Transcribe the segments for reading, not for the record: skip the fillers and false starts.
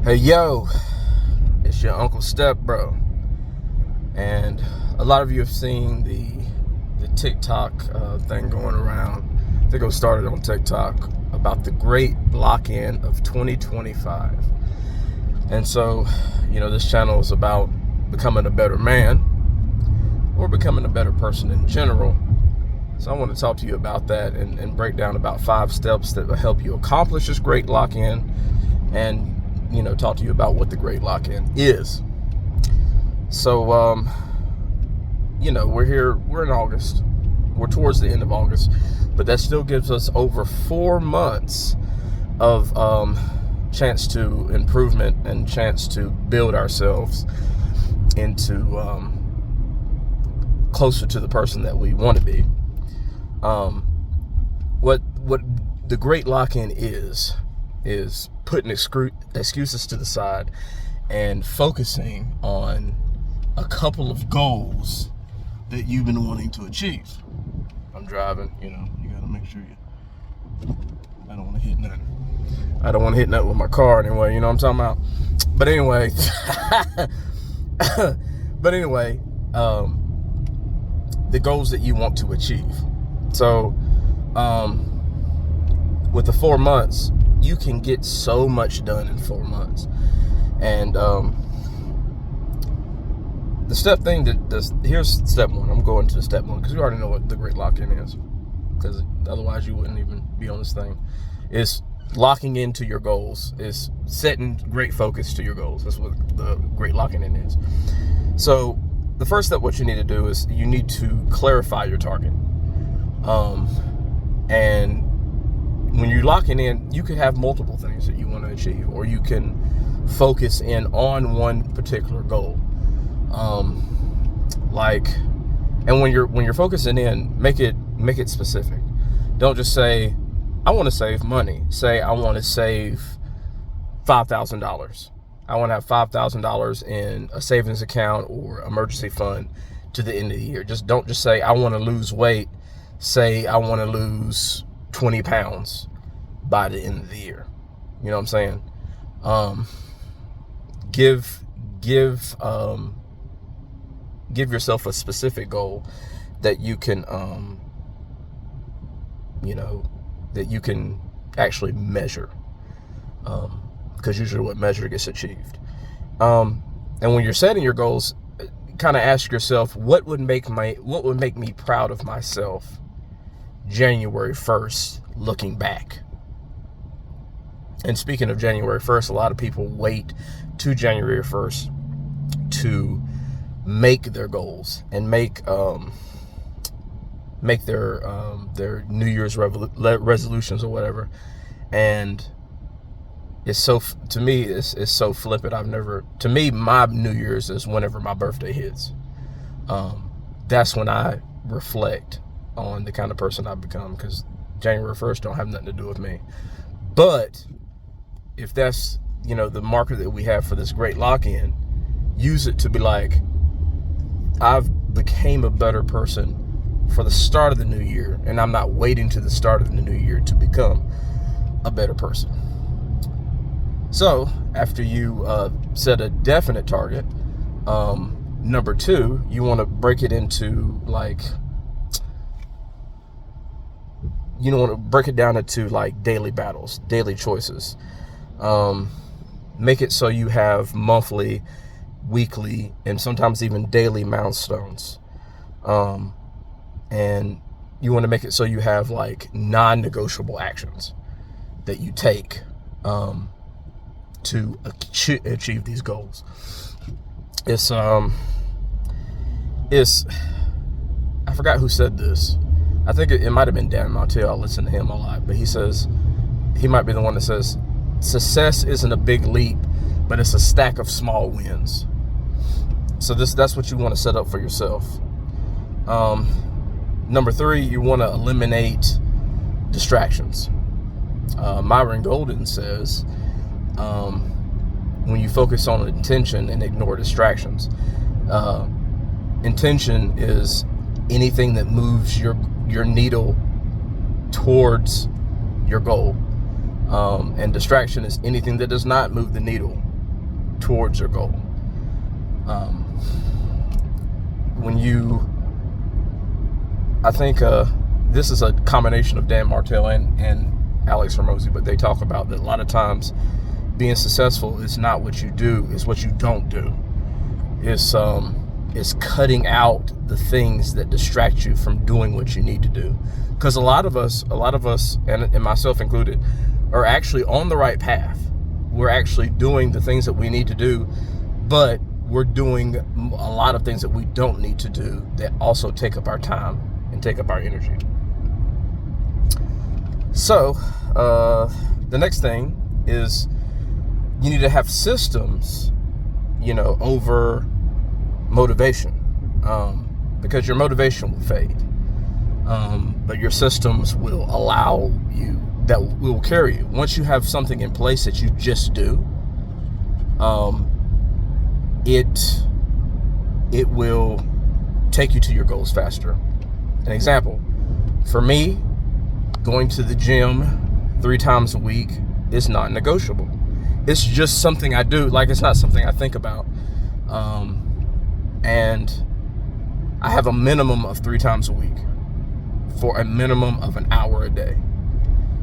Hey yo, it's your Uncle Step Bro, and a lot of you have seen the TikTok thing going around. I think it was started on TikTok about the great lock-in of 2025. And so, this channel is about becoming a better man or becoming a better person in general. So I want to talk to you about that and break down about 5 steps that will help you accomplish this great lock-in, and talk to you about what the great lock-in is. So, we're in August. We're towards the end of August, but that still gives us over 4 months of chance to improvement and chance to build ourselves into closer to the person that we want to be. What the great lock-in is putting excuses to the side and focusing on a couple of goals that you've been wanting to achieve. I'm driving, you gotta make sure I don't want to hit nothing. I don't want to hit nothing with my car anyway, you know what I'm talking about? But anyway, the goals that you want to achieve. So, with the 4 months, you can get so much done in 4 months. And the step thing here's step 1. I'm going to step 1 because you already know what the great lock-in is, because otherwise you wouldn't even be on this thing. It's locking into your goals. It's setting great focus to your goals. That's what the great lock-in is. So the first step, what you need to do is you need to clarify your target. And when you're locking in, you could have multiple things that you want to achieve, or you can focus in on one particular goal. And when you're focusing in, make it specific. Don't just say, I want to save money. Say, I want to save $5,000. I want to have $5,000 in a savings account or emergency fund to the end of the year. Don't just say, I want to lose weight. Say, I want to lose 20 pounds by the end of the year. You know what I'm saying? Give yourself a specific goal that you can, that you can actually measure. Because usually what measure gets achieved. And when you're setting your goals, kind of ask yourself, what would make me proud of myself January 1st, looking back. And speaking of January 1st, a lot of people wait to January 1st to make their goals and make their New Year's resolutions or whatever. And it's so, to me, it's so flippant. To me, my New Year's is whenever my birthday hits. That's when I reflect on the kind of person I've become, because January 1st don't have nothing to do with me. But if that's, the marker that we have for this great lock-in, use it to be like, I've became a better person for the start of the new year, and I'm not waiting to the start of the new year to become a better person. So after you set a definite target, number 2, you want to break it into down into daily battles, daily choices. Make it so you have monthly, weekly, and sometimes even daily milestones. And you want to make it so you have non-negotiable actions that you take to achieve these goals. It's I forgot who said this. I think it might have been Dan Martell. I listen to him a lot, but he might be the one that says, success isn't a big leap, but it's a stack of small wins. So that's what you want to set up for yourself. Number 3, you want to eliminate distractions. Myron Golden says, when you focus on intention and ignore distractions, intention is anything that moves your needle towards your goal. And distraction is anything that does not move the needle towards your goal. I think this is a combination of Dan Martell and Alex Hormozi, but they talk about that a lot of times being successful is not what you do, it's what you don't do. It's cutting out the things that distract you from doing what you need to do. Because a lot of us, and myself included, are actually on the right path. We're actually doing the things that we need to do, but we're doing a lot of things that we don't need to do that also take up our time and take up our energy. So, the next thing is you need to have systems, over motivation, because your motivation will fade, but your systems will allow you, that will carry you. Once you have something in place that you just do, it will take you to your goals faster. An example, for me, going to the gym 3 times a week is not negotiable. It's just something I do. Like, it's not something I think about. And I have a minimum of 3 times a week for a minimum of an hour a day.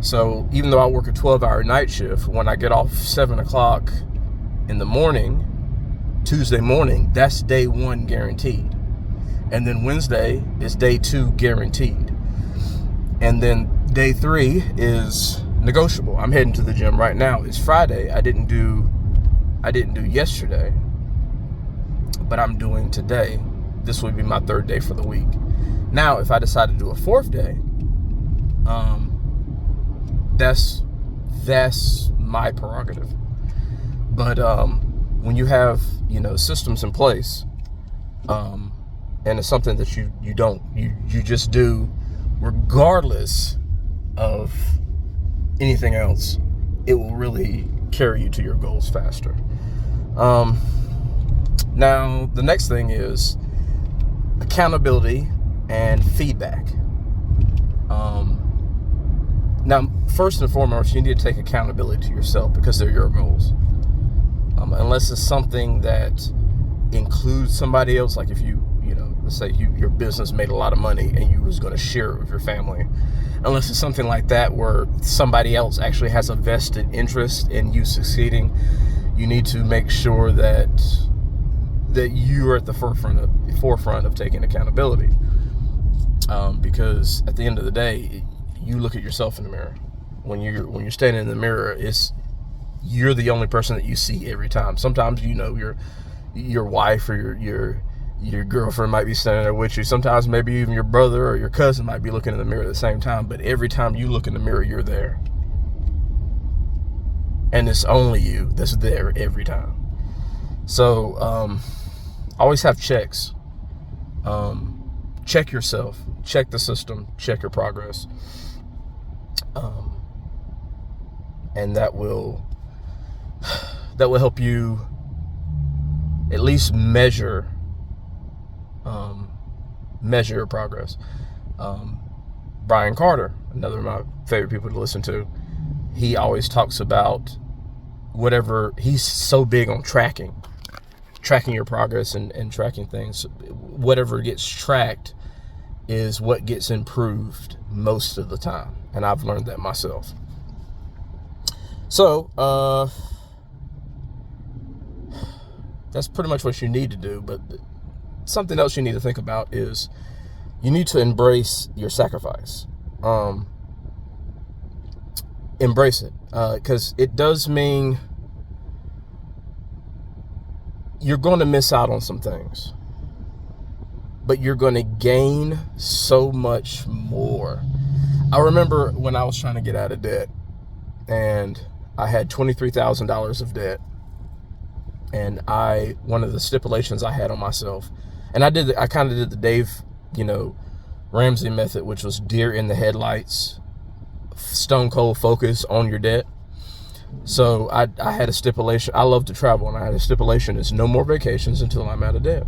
So even though I work a 12-hour night shift, when I get off 7 o'clock in the morning, Tuesday morning, that's day 1 guaranteed. And then Wednesday is day 2 guaranteed. And then day 3 is negotiable. I'm heading to the gym right now. It's Friday. I didn't do yesterday, but I'm doing today. This will be my 3rd day for the week. Now, if I decide to do a 4th day, that's my prerogative. But when you have systems in place, and it's something that you just do regardless of anything else, it will really carry you to your goals faster. Now, the next thing is accountability and feedback. Now, first and foremost, you need to take accountability to yourself because they're your goals. Unless it's something that includes somebody else, like if let's say your business made a lot of money and you was going to share it with your family. Unless it's something like that where somebody else actually has a vested interest in you succeeding, you need to make sure that you are at the forefront of taking accountability. Because at the end of the day, you look at yourself in the mirror. When you're standing in the mirror, you're the only person that you see every time. Sometimes your wife or your girlfriend might be standing there with you. Sometimes maybe even your brother or your cousin might be looking in the mirror at the same time. But every time you look in the mirror, you're there. And it's only you that's there every time. So always have checks. Check yourself. Check the system. Check your progress. And that will help you at least measure your progress. Brian Carter, another of my favorite people to listen to, he always talks about he's so big on tracking your progress and tracking things. Whatever gets tracked is what gets improved most of the time. And I've learned that myself. So, that's pretty much what you need to do. But something else you need to think about is you need to embrace your sacrifice. Embrace it. Because it does mean you're going to miss out on some things, but you're going to gain so much more. I remember when I was trying to get out of debt and I had $23,000 of debt, and one of the stipulations I had on myself, and I kind of did the Dave, Ramsey method, which was deer in the headlights, stone cold focus on your debt. So I had a stipulation. I love to travel, and I had a stipulation: is no more vacations until I'm out of debt.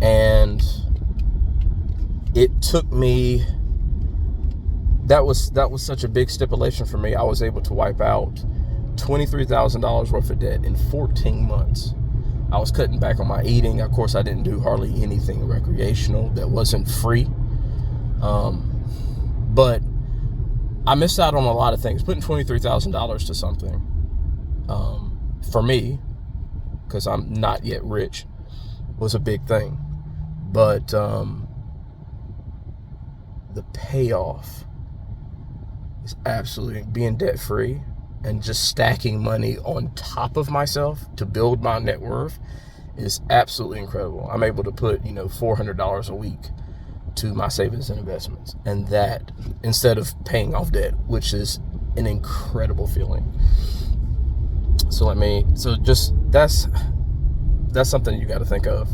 And it took me. That was such a big stipulation for me. I was able to wipe out $23,000 worth of debt in 14 months. I was cutting back on my eating. Of course, I didn't do hardly anything recreational that wasn't free. But I missed out on a lot of things. Putting $23,000 to something, for me, because I'm not yet rich, was a big thing. But the payoff is absolutely being debt free and just stacking money on top of myself to build my net worth is absolutely incredible. I'm able to put, $400 a week to my savings and investments, and that instead of paying off debt, which is an incredible feeling. So that's something you got to think of.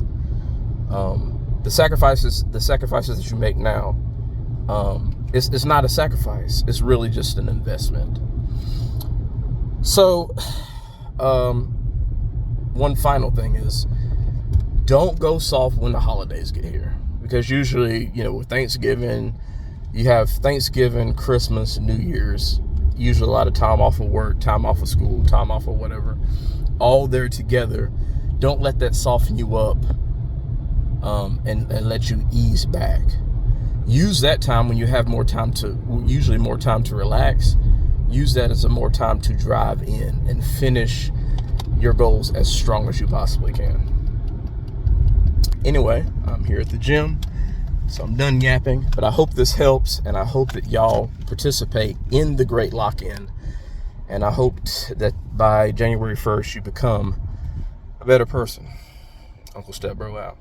The sacrifices that you make now, it's not a sacrifice. It's really just an investment. So, one final thing is, don't go soft when the holidays get here. Because usually, with Thanksgiving, you have Thanksgiving, Christmas, New Year's, usually a lot of time off of work, time off of school, time off of whatever, all there together. Don't let that soften you up and let you ease back. Use that time when you have more time to relax. Use that as more time to drive in and finish your goals as strong as you possibly can. Anyway, I'm here at the gym, so I'm done yapping, but I hope this helps, and I hope that y'all participate in the Great Lock-In, and I hope that by January 1st, you become a better person. Uncle Stepbro out.